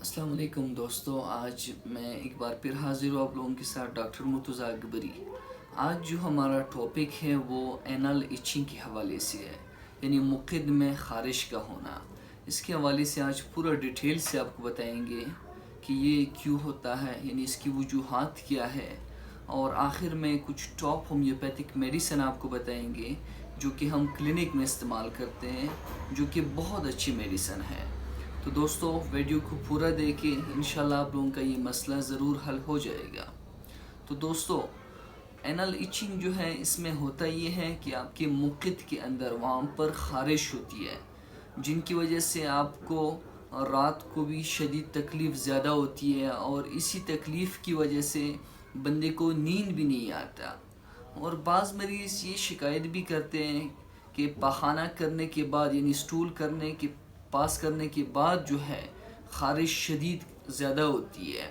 अस्सलाम वालेकुम दोस्तों, आज मैं एक बार फिर हाजिर हूँ आप लोगों के साथ डॉक्टर मुर्तज़ा अकबरी। आज जो हमारा टॉपिक है वो एनल इचिंग के हवाले से है, यानी मुक़िद में ख़ारिश का होना। इसके हवाले से आज पूरा डिटेल से आपको बताएंगे कि ये क्यों होता है, यानी इसकी वजूहात क्या है, और आखिर में कुछ टॉप होम्योपैथिक मेडिसिन आपको बताएंगे जो कि हम क्लिनिक में इस्तेमाल करते हैं, जो कि बहुत अच्छी मेडिसिन है। तो दोस्तों, वीडियो को पूरा देखें, इंशाल्लाह आप लोगों का ये मसला ज़रूर हल हो जाएगा। तो दोस्तों, एनल इचिंग जो है, इसमें होता ये है कि आपके मुक़िद के अंदर वहाँ पर ख़ारिश होती है, जिनकी वजह से आपको रात को भी शदीद तकलीफ़ ज़्यादा होती है, और इसी तकलीफ़ की वजह से बंदे को नींद भी नहीं आता। और बाज़ मरीज़ ये शिकायत भी करते हैं कि पखाना करने के बाद, यानी स्टूल करने के पास करने के बाद जो है ख़ारिश शदीद ज़्यादा होती है।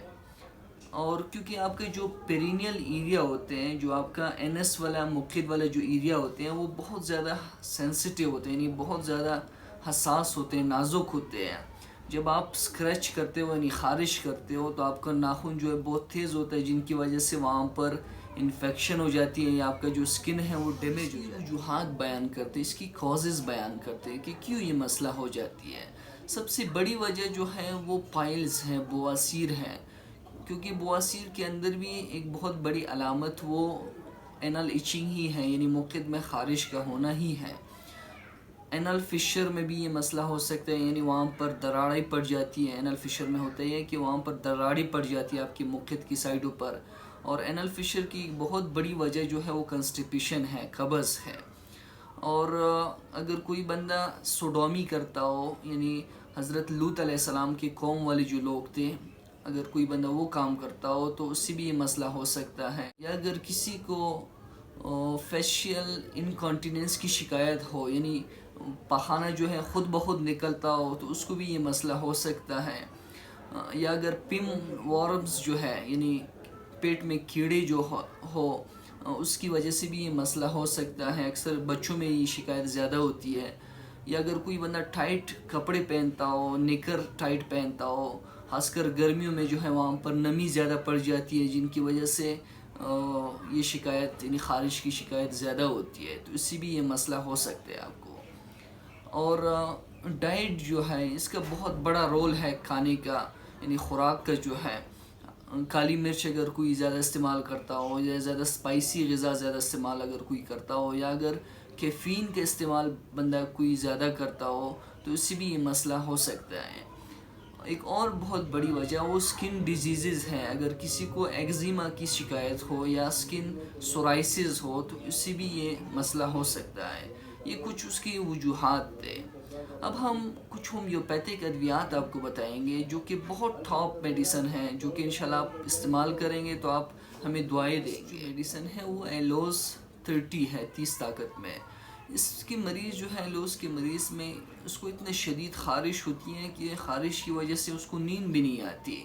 और क्योंकि आपके जो पेरिनियल एरिया होते हैं, जो आपका एनएस वाला मुक़िद वाला जो एरिया होते हैं, वो बहुत ज़्यादा सेंसिटिव होते हैं, यानी बहुत ज़्यादा हसास होते हैं, नाजुक होते हैं। जब आप स्क्रैच करते हो यानी ख़ारिश करते हो तो आपका नाखून जो है बहुत तेज़ होता है, जिनकी वजह से वहाँ पर इन्फेक्शन हो जाती है, या आपका जो स्किन है वो डैमेज हो जाती है। वजूहात बयान करते हैं, इसकी कॉजेज़ बयान करते हैं कि क्यों ये मसला हो जाती है। सबसे बड़ी वजह जो है वो पाइल्स हैं, बवासीर हैं, क्योंकि बवासीर के अंदर भी एक बहुत बड़ी अलामत वो एनल इचिंग ही है, यानी मुक़िद में ख़ारिश का होना ही है। एनल फिशर में भी ये मसला हो सकता है, यानी वहाँ पर दरारें पड़ जाती है। एनल फिशर में होता है कि वहाँ पर दरारें पड़ जाती है आपके मुक़िद की साइडों पर। और एनल फिशर की बहुत बड़ी वजह जो है वो कंस्टिपेशन है, कब्ज़ है। और अगर कोई बंदा सोडोमी करता हो, यानी हज़रत लूत अलैहिस्सलाम के कौम वाले जो लोग थे, अगर कोई बंदा वो काम करता हो तो उससे भी ये मसला हो सकता है। या अगर किसी को फेशियल इनकॉन्टीनेंस की शिकायत हो, यानी पखाना जो है ख़ुद ब खुद निकलता हो, तो उसको भी ये मसला हो सकता है। या अगर पिम वॉर्म्स जो है, यानी पेट में कीड़े जो हो उसकी वजह से भी ये मसला हो सकता है। अक्सर बच्चों में ये शिकायत ज़्यादा होती है। या अगर कोई बंदा टाइट कपड़े पहनता हो, निकर टाइट पहनता हो, खासकर गर्मियों में जो है वहाँ पर नमी ज़्यादा पड़ जाती है, जिनकी वजह से ये शिकायत यानी ख़ारिश की शिकायत ज़्यादा होती है, तो इससे भी ये मसला हो सकता है आपको। और डाइट जो है, इसका बहुत बड़ा रोल है खाने का, यानी खुराक का जो है। काली मिर्च अगर कोई ज़्यादा इस्तेमाल करता हो, या ज़्यादा स्पाइसी ग़िज़ा ज़्यादा इस्तेमाल अगर कोई करता हो, या अगर कैफ़ीन का इस्तेमाल बंदा कोई ज़्यादा करता हो, तो इससे भी ये मसला हो सकता है। एक और बहुत बड़ी वजह वो स्किन डिजीज़ हैं। अगर किसी को एक्जिमा की शिकायत हो या स्किन सोराइसिस हो, तो इससे भी ये मसला हो सकता है। ये कुछ उसकी वजूहात थे। अब हम कुछ होम्योपैथिक अद्वियात आपको बताएंगे जो कि बहुत टॉप मेडिसिन हैं, जो कि इंशाल्लाह आप इस्तेमाल करेंगे तो आप हमें दुआएं देंगे। मेडिसिन है वो एलोस 30 है, 30 ताकत में। इसके मरीज़ जो है, एलोस के मरीज़ में उसको इतने शदीद ख़ारिश होती है कि ख़ारिश की वजह से उसको नींद भी नहीं आती,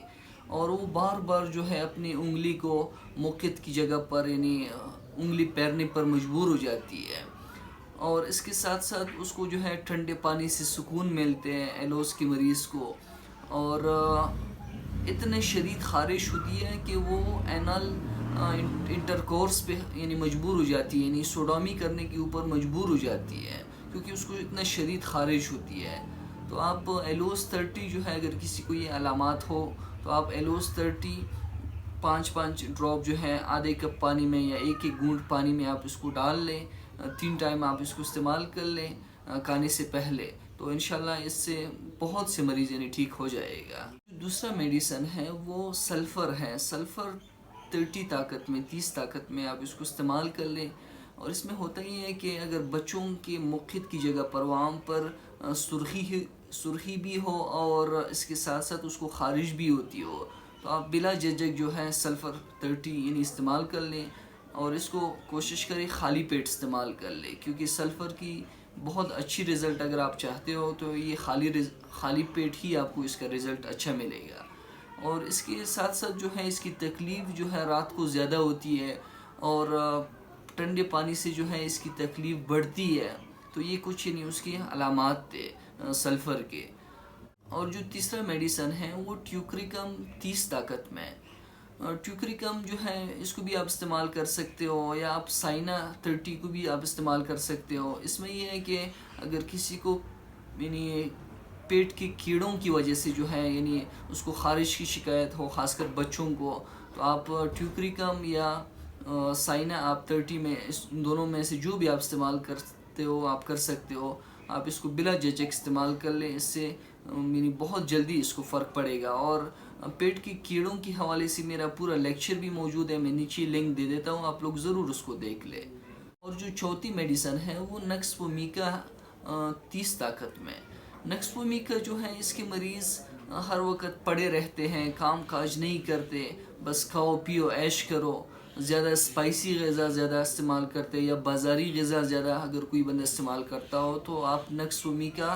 और वो बार बार जो है अपनी उंगली को मुक़िद की जगह पर, यानी उंगली पैरने पर मजबूर हो जाती है। और इसके साथ साथ उसको जो है ठंडे पानी से सुकून मिलते हैं एलोस के मरीज़ को। और इतने शदीद ख़ारिश होती है कि वो एनल इंटरकोर्स पे यानी मजबूर हो जाती है, यानी सोडोमी करने के ऊपर मजबूर हो जाती है, क्योंकि उसको इतना शदीद ख़ारिश होती है। तो आप एलोस 30 जो है, अगर किसी को ये अलामात हो तो आप एलोस 30 5-5 ड्रॉप जो है आधे कप पानी में या एक एक घूंट पानी में आप इसको डाल लें। 3 टाइम आप इसको इस्तेमाल कर लें खाने से पहले, तो इंशाल्लाह इससे बहुत से मरीज़ यानी ठीक हो जाएगा। दूसरा मेडिसिन है वो सल्फ़र है। सल्फ़र 30 ताकत में, 30 ताकत में आप इसको इस्तेमाल कर लें। और इसमें होता ही है कि अगर बच्चों के मुक़िद की जगह पर वहाँ पर सुर्खी भी हो, और इसके साथ साथ उसको ख़ारिश भी होती हो, तो आप बिला झिझक जो है सल्फ़र 30 यानी इस्तेमाल कर लें। और इसको कोशिश करें खाली पेट इस्तेमाल कर लें, क्योंकि सल्फ़र की बहुत अच्छी रिज़ल्ट अगर आप चाहते हो तो ये खाली पेट ही आपको इसका रिज़ल्ट अच्छा मिलेगा। और इसके साथ साथ जो है इसकी तकलीफ़ जो है रात को ज़्यादा होती है, और ठंडे पानी से जो है इसकी तकलीफ़ बढ़ती है। तो ये कुछ नहीं उसकी अलामात थे सल्फ़र के। और जो तीसरा मेडिसन है वो ट्यूक्रिकम 30 ताकत में। ट्यूक्रिकम जो है इसको भी आप इस्तेमाल कर सकते हो, या आप साइना 30 को भी आप इस्तेमाल कर सकते हो। इसमें ये है कि अगर किसी को यानी पेट के कीड़ों की वजह से जो है यानी उसको ख़ारिश की शिकायत हो, ख़ासकर बच्चों को, तो आप ट्यूक्रिकम या साइना आप 30 में, इस दोनों में से जो भी आप इस्तेमाल करते हो आप कर सकते हो। आप इसको बिला झिझक इस्तेमाल कर लें, इससे यानी बहुत जल्दी इसको फ़र्क पड़ेगा। और पेट के कीड़ों के हवाले से मेरा पूरा लेक्चर भी मौजूद है, मैं नीचे लिंक दे देता हूँ, आप लोग ज़रूर उसको देख लें। और जो चौथी मेडिसन है वो नक्स वोमिका 30 ताकत में। नक्स वोमिका जो है इसके मरीज़ हर वक्त पड़े रहते हैं, काम काज नहीं करते, बस खाओ पियो ऐश करो, ज़्यादा स्पाइसी ग़िज़ा ज़्यादा इस्तेमाल करते, या बाज़ारी ग़िज़ा ज़्यादा अगर कोई बंदा इस्तेमाल करता हो, तो आप नक्स वोमिका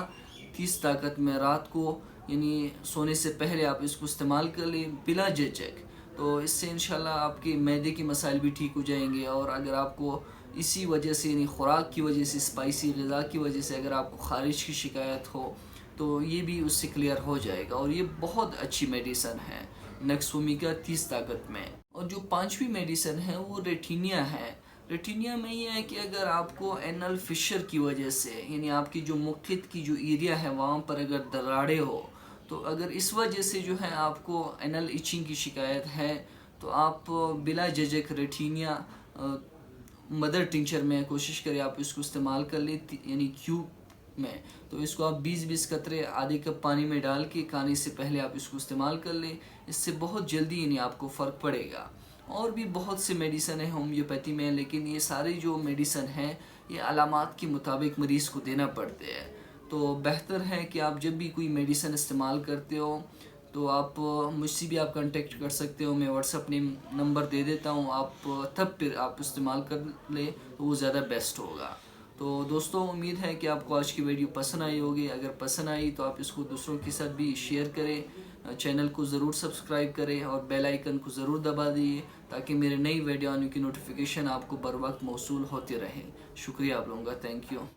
30 ताकत में रात को यानी सोने से पहले आप इसको इस्तेमाल कर लें बिला झिझक। तो इससे इंशाल्लाह आपके मैदे के मसाइल भी ठीक हो जाएंगे। और अगर आपको इसी वजह से यानी खुराक की वजह से, स्पाइसी ग़िज़ा की वजह से अगर आपको ख़ारिश की शिकायत हो, तो ये भी उससे क्लियर हो जाएगा। और ये बहुत अच्छी मेडिसन है नक्स वोमिका 30 ताकत में। और जो पांचवी मेडिसन है वो रेटिनिया है। रेटिनिया में ये है कि अगर आपको एनल फिशर की वजह से यानी आपकी जो मुख्यत की जो एरिया है वहाँ पर अगर दरारें हो, तो अगर इस वजह से जो है आपको एनल इचिंग की शिकायत है, तो आप बिला झिझक रेटिनिया मदर टिंचर में कोशिश करें आप इसको इस्तेमाल कर लें, यानी क्यूब में। तो इसको आप 20-20 कतरे आधे कप पानी में डाल के खाने से पहले आप इसको इस्तेमाल कर लें, इससे बहुत जल्दी यानी आपको फ़र्क पड़ेगा। और भी बहुत से मेडिसन है होम्योपैथी में, लेकिन ये सारे जो मेडिसन हैं ये अलामात के मुताबिक मरीज़ को देना पड़ते हैं। तो बेहतर है कि आप जब भी कोई मेडिसन इस्तेमाल करते हो तो आप मुझसे भी आप कांटेक्ट कर सकते हो, मैं व्हाट्सअप नंबर दे देता हूँ, आप तब फिर आप इस्तेमाल कर ले तो वो ज़्यादा बेस्ट होगा। तो दोस्तों उम्मीद है कि आपको आज की वीडियो पसंद आई होगी। अगर पसंद आई तो आप इसको दूसरों के साथ भी शेयर करें, चैनल को ज़रूर सब्सक्राइब करें और बेल आइकन को ज़रूर दबा दिए ताकि मेरे नई वीडियो आने की नोटिफिकेशन आपको बर वक्त मौसूल होती रहे। शुक्रिया आप लोगों का, थैंक यू।